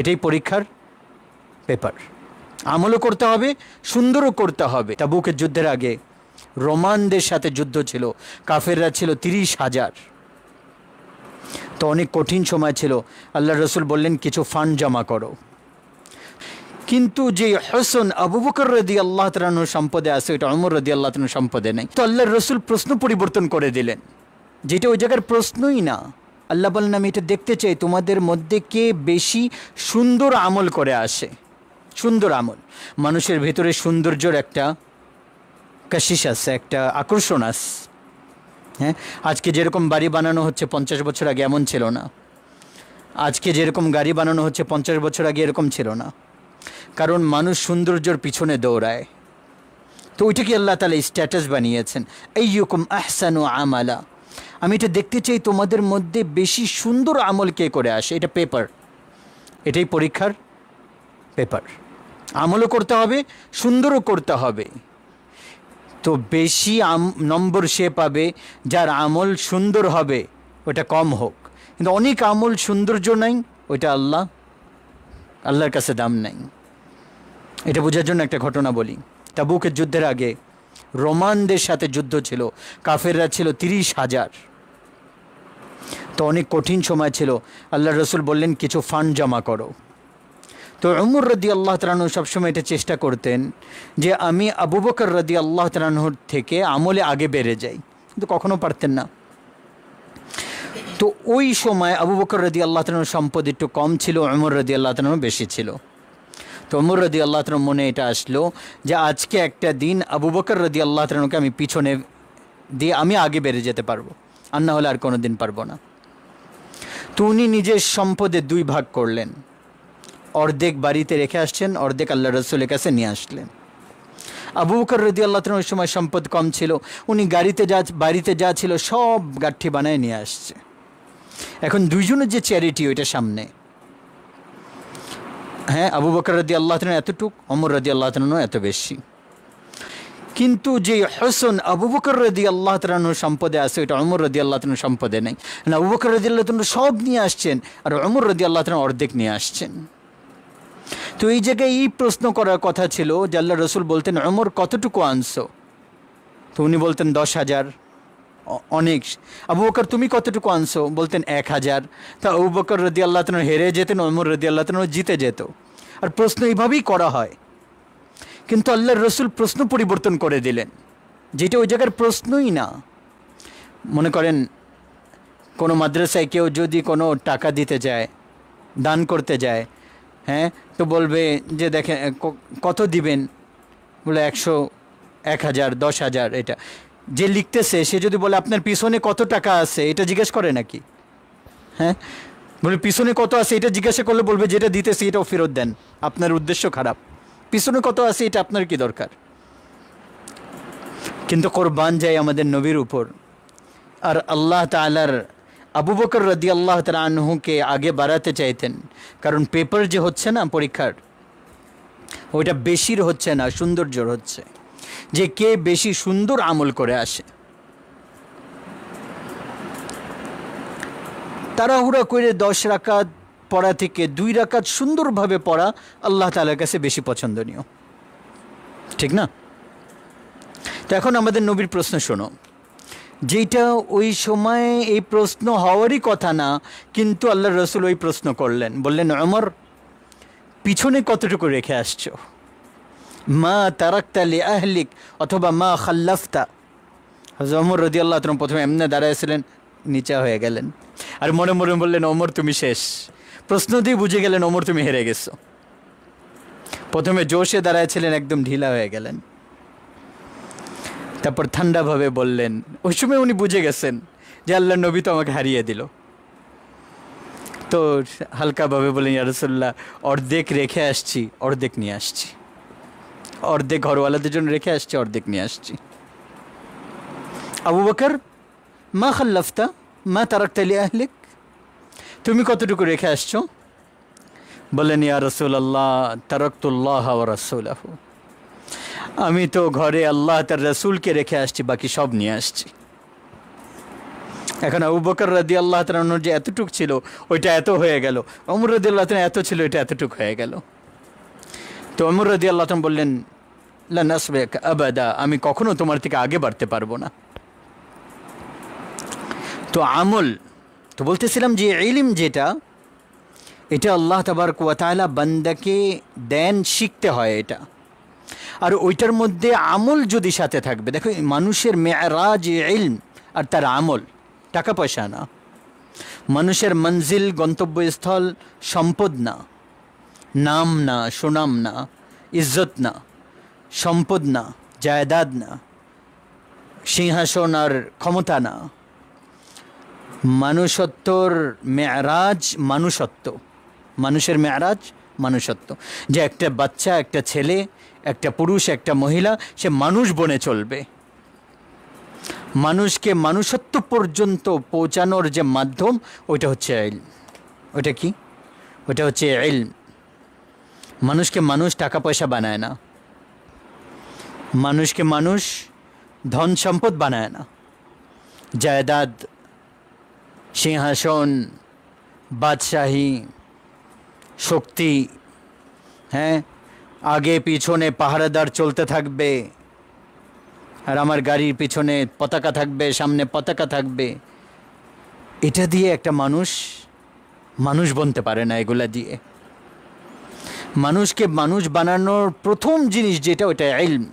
এটাই পরীক্ষার পেপার। আমলও করতে হবে, সুন্দরও করতে হবে। তাবুকের যুদ্ধের আগে রোমানদের সাথে যুদ্ধ ছিল, কাফেররা ছিল 30,000। তো অনেক কঠিন সময় ছিল। আল্লাহ রসুল বললেন কিছু ফান্ড জমা করো। কিন্তু যে হোসেন আবু বকর রাদিয়াল্লাহু তাআলা আনহু সম্পদে আছে, ওইটা ওমর রাদিয়াল্লাহু তাআলা সম্পদে নেই। তো আল্লাহ রসুল প্রশ্ন পরিবর্তন করে দিলেন, যেটা ওই জায়গার প্রশ্নই না। আল্লাহ বললেন আমি এটা দেখতে চাই তোমাদের মধ্যে কে বেশি সুন্দর আমল করে আসে। সুন্দর আমল, মানুষের ভেতরে সৌন্দর্যর একটা কাশিস আছে, একটা আকর্ষণ আছে। হ্যাঁ, আজকে যেরকম বাড়ি বানানো হচ্ছে 50 বছর আগে এমন ছিল না। আজকে যেরকম গাড়ি বানানো হচ্ছে 50 বছর আগে এরকম ছিল না। কারণ মানুষ সৌন্দর্যর পিছনে দৌড়ায়। তো ওইটাকে আল্লাহ তাআলা স্ট্যাটাস বানিয়েছেন, আইয়ুকুম আহসানু আমালা। আমি এটা দেখতে চাই তোমাদের মধ্যে বেশি সুন্দর আমল কে করে আসে। এটা পেপার, এটাই পরীক্ষার পেপার। আমলও করতে হবে, সুন্দরও করতে হবে। তো বেশি নম্বর সে পাবে যার আমল সুন্দর হবে, ওটা কম হোক। কিন্তু অনেক আমল সৌন্দর্য নাই, ওইটা আল্লাহর কাছে দাম নাই। এটা বোঝার জন্য একটা ঘটনা বলি। তাবুকের যুদ্ধের আগে রোমানদের সাথে যুদ্ধ ছিল, কাফেররা ছিল 30,000। তো অনেক কঠিন সময় ছিল। আল্লাহ রসুল বললেন কিছু ফান্ড জমা করো। তো ওমর রাদিয়াল্লাহু তাআলা আনহু সবসময় এটা চেষ্টা করতেন যে আমি আবু বকর রাদিয়াল্লাহু তাআলা আনহুর থেকে আমলে আগে বেড়ে যাই, কিন্তু কখনো পারতেন না। তো ওই সময় আবু বকর রাদিয়াল্লাহু তাআলা আনহুর সম্পদ একটু কম ছিল, ওমর রাদিয়াল্লাহু তাআলা আনহু বেশি ছিল। তো ওমর রাদিয়াল্লাহু তাআলা মনে এটা আসলো যে আজকে একটা দিন আবু বকর রাদিয়াল্লাহু তাআলা আনহুকে আমি পিছনে দিয়ে আমি আগে বেড়ে যেতে পারবো, আর না হলে আর কোনো দিন পারবো না। তো উনি নিজের সম্পদের 2 ভাগ করলেন। অর্ধেক বাড়িতে রেখে আসছেন, অর্ধেক আল্লাহ রসুলের কাছে নিয়ে আসলেন। আবু বকর রাদিয়াল্লাহু তাআলা ওই সময় সম্পদ কম ছিল, উনি বাড়িতে যা ছিল সব গাঠি বানায় নিয়ে আসছে। এখন দুইজনের যে চ্যারিটি ওইটা সামনে। হ্যাঁ, আবু বকর রাদিয়াল্লাহু তাআলা এতটুক, ওমর রাদিয়াল্লাহু তাআলা এত বেশি। কিন্তু যে হোসেন আবু বকর রাদিয়াল্লাহু তাআলা সম্পদে আছে, ওইটা ওমর রাদিয়াল্লাহু তাআলা সম্পদে নেই। আবু বকর রাদিয়াল্লাহু তাআলা সব নিয়ে আসছেন, আর ওমর রাদিয়াল্লাহু তাআলা অর্ধেক নিয়ে আসছেন। তো এই জায়গায় এই প্রশ্ন করার কথা ছিল যে আল্লাহ রসুল বলতেন ওমর কতটুকু আনছো? তো উনি বলতেন 10,000, অনেক। আবু বকর তুমি কতটুকু আনছো? বলতেন 1,000। তা আবু বকর রাদিয়াল্লাহু তাআলা হেরে যেতেন, ওমর রাদিয়াল্লাহু তাআলা জিতে যেত। আর প্রশ্ন এইভাবেই করা হয়। কিন্তু আল্লাহর রসুল প্রশ্ন পরিবর্তন করে দিলেন, যেটা ওই জায়গার প্রশ্নই না। মনে করেন কোনো মাদ্রাসায় কেউ যদি কোনো টাকা দিতে যায়, দান করতে যায়, হ্যাঁ, তো বলবে যে দেখেন কত দিবেন, বলে 100, 1,000, 10,000। এটা যে লিখতেছে সে যদি বলে আপনার পিছনে কত টাকা আছে, এটা জিজ্ঞেস করে নাকি? হ্যাঁ, বলে পিছনে কত আছে এটা জিজ্ঞাসা করলে বলবে যেটা দিতেছে এটাও ফেরত দেন, আপনার উদ্দেশ্য খারাপ। পিছনে কত আছে এটা আপনার কি দরকার? কিন্তু কোরবান যায় আমাদের নবীর উপর। আর আল্লাহ তাআলার আবু বকর রাদিয়াল্লাহু তাআলা আনহুকে আগে বাড়াতে চাইতেন, কারণ পেপার যে হচ্ছে না পরীক্ষার, ওইটা বেশির হচ্ছে না, সৌন্দর্যর হচ্ছে, যে কে বেশি সুন্দর আমল করে আসে। তাড়াহুড়া করে 10 রাকাত পড়া থেকে 2 রাকাত সুন্দরভাবে পড়া আল্লাহ তাআলার কাছে বেশি পছন্দনীয়, ঠিক না? তো এখন আমাদের নবীর প্রশ্ন শোনো, যেটা ওই সময় এই প্রশ্ন হওয়ারই কথা না, কিন্তু আল্লাহ রসুল ওই প্রশ্ন করলেন। বললেন ওমর পিছনে কতটুকু রেখে আসছো? মা তারাকতা লি আহলিক অথবা মা খাল্লাফতা। হযরত ওমর রাদিয়াল্লাহু তাআলা প্রথমে এমনি দাঁড়াইছিলেন, নিচে হয়ে গেলেন, আর মনে মনে বললেন ওমর তুমি শেষ। প্রশ্ন দিয়ে বুঝে গেলেন ওমর তুমি হেরে গেছো। প্রথমে জোশে দাঁড়াইছিলেন, একদম ঢিলা হয়ে গেলেন। তারপর ঠান্ডাভাবে বললেন, ওই সময় উনি বুঝে গেছেন যে আল্লাহ নবী তো আমাকে হারিয়ে দিল। তো হালকাভাবে বললেন ইয়া রাসূলুল্লাহ অর্ধেক রেখে আসছি, অর্ধেক নিয়ে আসছি, অর্ধেক ঘরওয়ালাদের জন্য রেখে আসছি, অর্ধেক নিয়ে আসছি। আবু বকর মা খাল্লাফতা মা তারাকতা লি আহলিক, তুমি কতটুকু রেখে আসছো? বললেন ইয়া রাসূলুল্লাহ তারাকতুল্লাহ ওয়া রাসূলাহু, আমি তো ঘরে আল্লাহ তার রসুলকে রেখে আসছি, বাকি সব নিয়ে আসছি। এখন আবু বকর রাদিয়াল্লাহু তাআলার যে এতটুক ছিল ওইটা এত হয়ে গেল, ওমর রাদিয়াল্লাহু তাআলা এত ছিল এটা এতটুক হয়ে গেল। তো ওমর রাদিয়াল্লাহু তাআলা বললেন, লা নাসবিক আবাদা, আমি কখনো তোমার থেকে আগে বাড়তে পারবো না। তো আমল, তো বলতেছিলাম যে ইলম যেটা, এটা আল্লাহ তাবারক ওয়া তাআলা বান্দাকে দেন, শিখতে হয় এটা। আর ওইটার মধ্যে আমল যদি সাথে থাকবে, দেখো মানুষের মেরাজ ইলম আর তার আমল, টাকা পয়সা না। মানুষের মঞ্জিল, গন্তব্যস্থল সম্পদ না, নাম না, সুনাম না, ইজ্জত না, সম্পদ না, জায়দাদ না, সিংহাসন আর ক্ষমতা না। মানুষত্বর মেরাজ মানুষত্ব, মানুষের মেরাজ মানুষত্ব। যে একটা বাচ্চা, একটা ছেলে, একটা পুরুষ, একটা মহিলা, সে মানুষ বনে চলবে। মানুষকে মানুষত্ব পর্যন্ত পৌঁছানোর যে মাধ্যম, ওইটা হচ্ছে ইলম। ওইটা কি? ওইটা হচ্ছে ইলম। মানুষকে মানুষ টাকা পয়সা বানায় না, মানুষকে মানুষ ধন সম্পদ বানায় না, জায়দাদ, সিংহাসন, বাদশাহী, শক্তি, হ্যাঁ, আগে পিছনে পাহারাদার চলতে থাকবে, আর আমার গাড়ির পিছনে পতাকা থাকবে, সামনে পতাকা থাকবে, এটা দিয়ে একটা মানুষ মানুষ বনতে পারে না। এগুলা দিয়ে মানুষকে মানুষ বানানোর প্রথম জিনিস যেটা, ওটা ইলম।